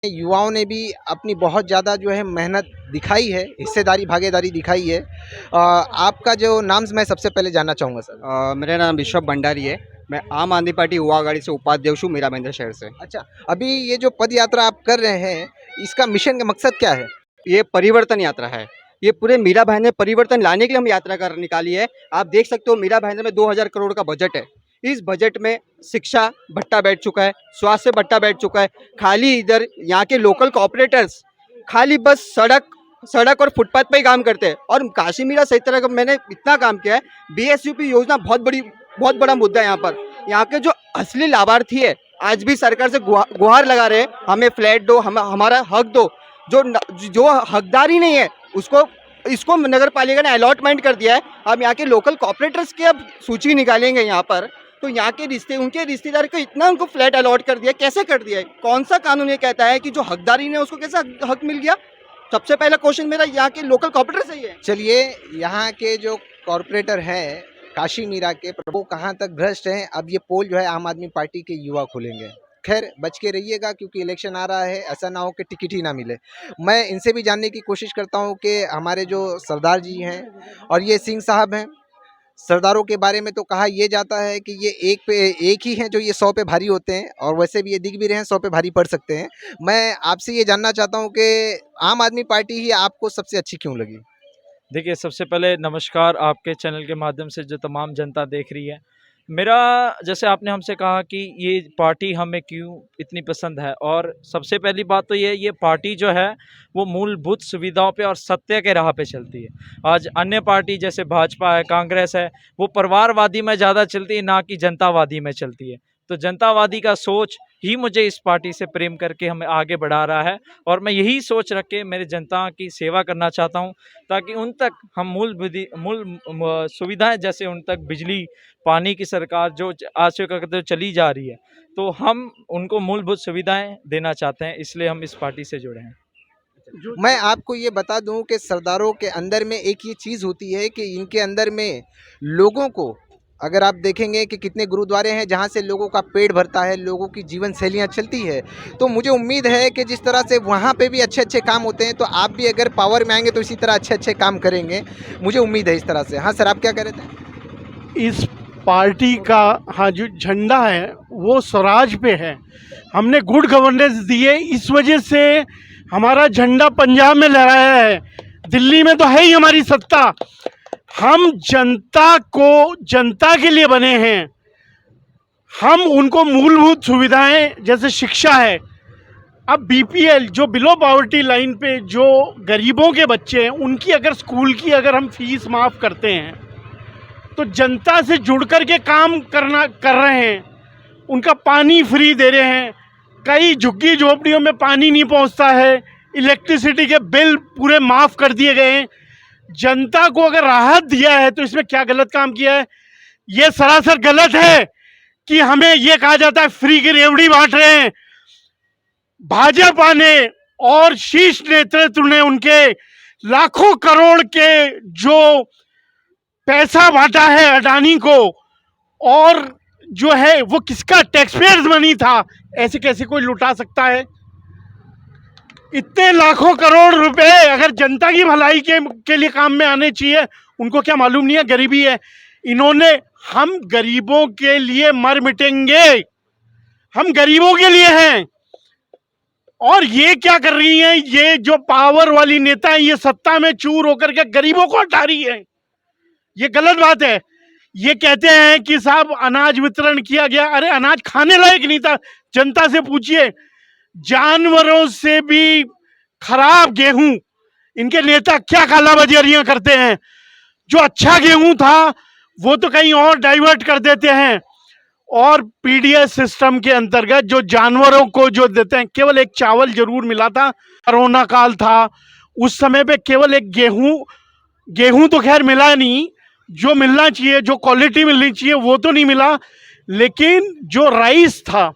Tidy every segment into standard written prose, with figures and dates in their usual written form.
युवाओं ने भी अपनी बहुत ज़्यादा जो है मेहनत दिखाई है, हिस्सेदारी, भागीदारी दिखाई है। आपका जो नाम मैं सबसे पहले जानना चाहूँगा सर। मेरा नाम ऋषभ भंडारी है। मैं आम आदमी पार्टी युवा आघाड़ी से उपाध्यक्ष हूँ, मीरा भाईंदर शहर से। अच्छा, अभी ये जो पद यात्रा आप कर रहे हैं, इसका मिशन का मकसद क्या है? ये परिवर्तन यात्रा है। ये पूरे मीरा भाईंदर परिवर्तन लाने के लिए हम यात्रा कर निकाली है। आप देख सकते हो मीरा भाईंदर में 2000 करोड़ का बजट है। इस बजट में शिक्षा भत्ता बैठ चुका है, स्वास्थ्य भत्ता बैठ चुका है। खाली इधर यहाँ के लोकल कॉपरेटर्स खाली बस सड़क सड़क और फुटपाथ पे ही काम करते हैं। और काशी मीरा सही तरह का मैंने इतना काम किया है। बीएसयूपी योजना बहुत बड़ा मुद्दा है यहाँ पर। यहाँ के जो असली लाभार्थी है आज भी सरकार से गुहार लगा रहे हैं, हमें फ्लैट दो, हमारा हक दो। जो हकदार ही नहीं है उसको इसको नगर पालिका ने अलॉटमेंट कर दिया है। अब यहाँ के लोकल कॉपरेटर्स की अब सूची निकालेंगे यहाँ पर, तो यहाँ के उनके रिश्तेदार को इतना उनको फ्लैट अलॉट कर दिया, कैसे कर दिया है? कौन सा कानून ये कहता है कि जो हकदार ही नहीं है उसको कैसा हक मिल गया? सबसे पहला क्वेश्चन मेरा यहाँ के लोकल कॉपरेटर से ही है। चलिए, यहाँ के जो कॉरपोरेटर हैं, काशी मीरा के, वो कहाँ तक भ्रष्ट हैं, अब ये पोल जो है आम आदमी पार्टी के युवा खोलेंगे। खैर, बच के रहिएगा क्योंकि इलेक्शन आ रहा है, ऐसा ना हो कि टिकट ही ना मिले। मैं इनसे भी जानने की कोशिश करता हूँ कि हमारे जो सरदार जी हैं और ये सिंह साहब हैं, सरदारों के बारे में तो कहा यह जाता है कि ये एक पे एक ही हैं जो ये 100 पे भारी होते हैं, और वैसे भी ये दिख भी रहे हैं 100 पे भारी पड़ सकते हैं। मैं आपसे ये जानना चाहता हूँ कि आम आदमी पार्टी ही आपको सबसे अच्छी क्यों लगी? देखिए, सबसे पहले नमस्कार आपके चैनल के माध्यम से जो तमाम जनता देख रही है। मेरा, जैसे आपने हमसे कहा कि ये पार्टी हमें क्यों इतनी पसंद है, और सबसे पहली बात तो ये पार्टी जो है वो मूलभूत सुविधाओं पे और सत्य के राह पे चलती है। आज अन्य पार्टी जैसे भाजपा है, कांग्रेस है, वो परिवारवादी में ज़्यादा चलती है, ना कि जनतावादी में चलती है। तो जनतावादी का सोच ही मुझे इस पार्टी से प्रेम करके हमें आगे बढ़ा रहा है, और मैं यही सोच रख के मेरे जनता की सेवा करना चाहता हूं, ताकि उन तक हम मूल सुविधाएं, जैसे उन तक बिजली, पानी की सरकार जो आज से करते चली जा रही है, तो हम उनको मूलभूत सुविधाएं देना चाहते हैं, इसलिए हम इस पार्टी से जुड़े हैं। मैं आपको ये बता दूं कि सरदारों के अंदर में एक ये चीज़ होती है कि इनके अंदर में लोगों को, अगर आप देखेंगे कि कितने गुरुद्वारे हैं जहाँ से लोगों का पेट भरता है, लोगों की जीवन शैलियाँ चलती है, तो मुझे उम्मीद है कि जिस तरह से वहाँ पे भी अच्छे अच्छे काम होते हैं, तो आप भी अगर पावर में आएंगे तो इसी तरह अच्छे अच्छे काम करेंगे। मुझे उम्मीद है इस तरह से। हाँ सर, आप क्या कह रहे थे? इस पार्टी का, हाँ, जो झंडा है वो स्वराज पे है। हमने गुड गवर्नेंस दी है, इस वजह से हमारा झंडा पंजाब में लहराया है। दिल्ली में तो है ही हमारी सत्ता। हम जनता के लिए बने हैं। हम उनको मूलभूत सुविधाएं जैसे शिक्षा है, अब बीपीएल जो बिलो पॉवर्टी लाइन पे जो गरीबों के बच्चे हैं, उनकी अगर स्कूल की अगर हम फीस माफ़ करते हैं तो जनता से जुड़ कर के काम कर रहे हैं। उनका पानी फ्री दे रहे हैं। कई झुग्गी झोपड़ियों में पानी नहीं पहुंचता है। इलेक्ट्रिसिटी के बिल पूरे माफ़ कर दिए गए हैं। जनता को अगर राहत दिया है तो इसमें क्या गलत काम किया है? ये सरासर गलत है कि हमें ये कहा जाता है फ्री की रेवड़ी बांट रहे हैं। भाजपा ने और शीर्ष नेतृत्व ने उनके लाखों करोड़ के जो पैसा बांटा है अडानी को, और जो है वो किसका टैक्सपेयर्स मनी था। ऐसे कैसे कोई लुटा सकता है? इतने लाखों करोड़ रुपए अगर जनता की भलाई के लिए काम में आने चाहिए, उनको क्या मालूम नहीं है गरीबी है? इन्होंने, हम गरीबों के लिए मर मिटेंगे, हम गरीबों के लिए हैं। और ये क्या कर रही हैं? ये जो पावर वाली नेता है, ये सत्ता में चूर होकर के गरीबों को हटा रही है। ये गलत बात है। ये कहते हैं कि साहब अनाज वितरण किया गया, अरे अनाज खाने लायक नहीं था। जनता से पूछिए, जानवरों से भी खराब गेहूं इनके नेता क्या कालाबाजारियां करते हैं। जो अच्छा गेहूं था वो तो कहीं और डाइवर्ट कर देते हैं। और पीडीएस सिस्टम के अंतर्गत जो जानवरों को जो देते हैं, केवल एक चावल जरूर मिला था। कोरोना काल था, उस समय पे केवल एक गेहूं तो खैर मिला नहीं, जो मिलना चाहिए, जो क्वालिटी मिलनी चाहिए वो तो नहीं मिला। लेकिन जो राइस था,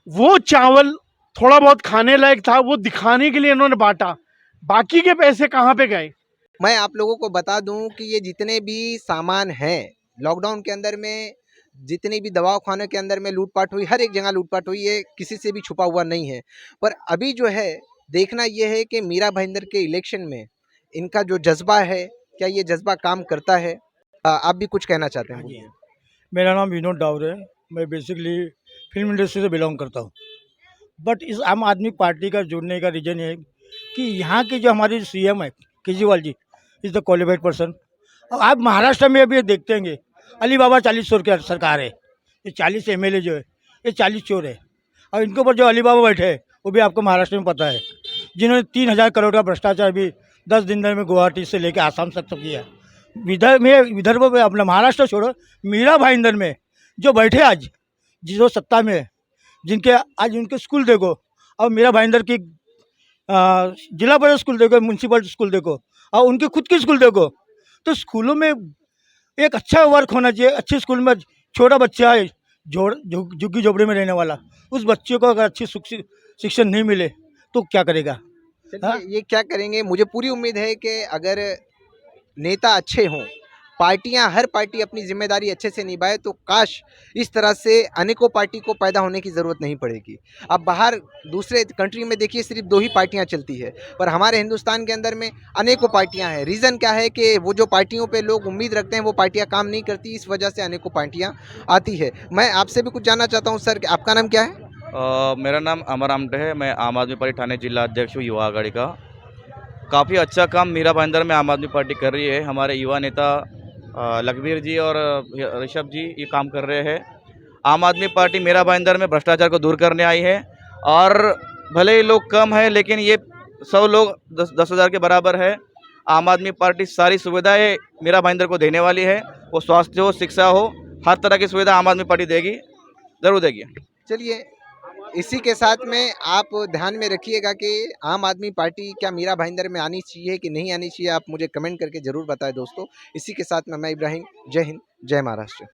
वो चावल थोड़ा बहुत खाने लायक था, वो दिखाने के लिए इन्होंने बांटा। बाकी के पैसे कहाँ पे गए? मैं आप लोगों को बता दूं कि ये जितने भी सामान हैं, लॉकडाउन के अंदर में जितनी भी दवाओं खाने के अंदर में लूटपाट हुई, हर एक जगह लूटपाट हुई, ये किसी से भी छुपा हुआ नहीं है। पर अभी जो है देखना ये है कि मीरा भाईंदर के इलेक्शन में इनका जो जज्बा है, क्या ये जज्बा काम करता है? आप भी कुछ कहना चाहते हैं? हाँ जी, मेरा नाम विनोद डावर है। मैं बेसिकली फिल्म इंडस्ट्री से बिलोंग करता हूँ। बट इस आम आदमी पार्टी का जुड़ने का रीज़न ये है कि यहाँ के जो हमारे सीएम है Kejriwal ji is the qualified person. और आप महाराष्ट्र में अभी देखते हैं अली बाबा 40 चोर की सरकार है। ये 40 एमएलए जो है ये 40 चोर है। और इनके ऊपर जो अली बाबा बैठे हैं वो भी आपको महाराष्ट्र में पता है, जिन्होंने 3000 करोड़ का भ्रष्टाचार भी 10 दिन में गुवाहाटी से लेकर आसाम तक तो किया। विदर्भ में अपना महाराष्ट्र छोड़ो, मीरा भाईंदर में जो बैठे आज जो सत्ता में है, जिनके आज उनके स्कूल देखो, और मीरा भाईंदर की जिला परिषद स्कूल देखो, म्यूनसिपल स्कूल देखो, और उनके खुद की स्कूल देखो, तो स्कूलों में एक अच्छा वर्क होना चाहिए। अच्छे स्कूल में छोटा बच्चा है झुग्गी झोपड़ी में रहने वाला, उस बच्चे को अगर अच्छी शिक्षण नहीं मिले तो क्या करेगा? हाँ? चलिए, ये क्या करेंगे? मुझे पूरी उम्मीद है कि अगर नेता अच्छे हों, पार्टियां, हर पार्टी अपनी जिम्मेदारी अच्छे से निभाए, तो काश इस तरह से अनेकों पार्टी को पैदा होने की ज़रूरत नहीं पड़ेगी। अब बाहर दूसरे कंट्री में देखिए सिर्फ 2 ही पार्टियां चलती है, पर हमारे हिंदुस्तान के अंदर में अनेकों पार्टियां हैं। रीज़न क्या है कि वो जो पार्टियों पे लोग उम्मीद रखते हैं वो पार्टियां काम नहीं करती, इस वजह से अनेकों पार्टियां आती है। मैं आपसे भी कुछ जानना चाहता हूँ सर, कि आपका नाम क्या है? मेरा नाम अमर आमटे है। मैं आम आदमी पार्टी ठाणे जिला अध्यक्ष हूँ युवा आघाड़ी का। काफ़ी अच्छा काम मीरा भाईंदर में आम आदमी पार्टी कर रही है। हमारे युवा नेता लखबीर जी और ऋषभ जी ये काम कर रहे हैं। आम आदमी पार्टी मीरा भाईंदर में भ्रष्टाचार को दूर करने आई है, और भले ही लोग कम हैं लेकिन ये 100 लोग 10,000 के बराबर है। आम आदमी पार्टी सारी सुविधाएं मीरा भाईंदर को देने वाली है। वो स्वास्थ्य हो, शिक्षा हो, हर तरह की सुविधा आम आदमी पार्टी देगी, ज़रूर देगी। चलिए, इसी के साथ में आप ध्यान में रखिएगा कि आम आदमी पार्टी क्या मीरा भाईंदर में आनी चाहिए कि नहीं आनी चाहिए, आप मुझे कमेंट करके ज़रूर बताएं दोस्तों। इसी के साथ में मैं इब्राहिम, जय हिंद, जय महाराष्ट्र।